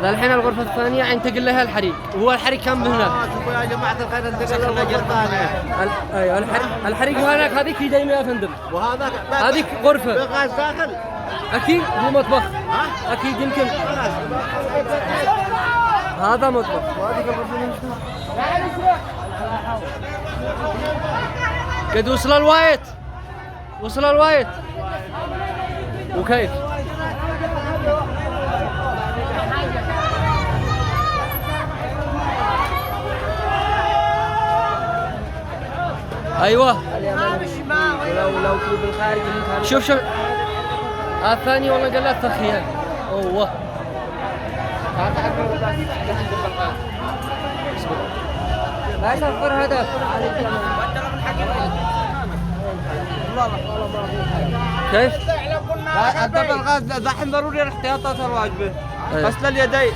ذا الحين الغرفة الثانية انتقل لها الحريق، وهو الحريق كان هناك. شوفوا يا جماعة الخير انتقل للغرفة الثانية. ايوه الحريق هناك، هذيك هي دايما يا فندم. وهذاك هذيك غرفة. غاز داخل. اكيد هو مطبخ. اكيد يمكن. هذا مطبخ وهذيك الغرفة قد وصل الوايت. وصل الوايت. وكيف؟ ايوه لو في بالخارج. شوف الثاني والله قال لا تخيل. اوه لا يصفر هدف. كيف؟ الدبل غاز دحين ضروري الاحتياطات الواجبة. غسل اليدين.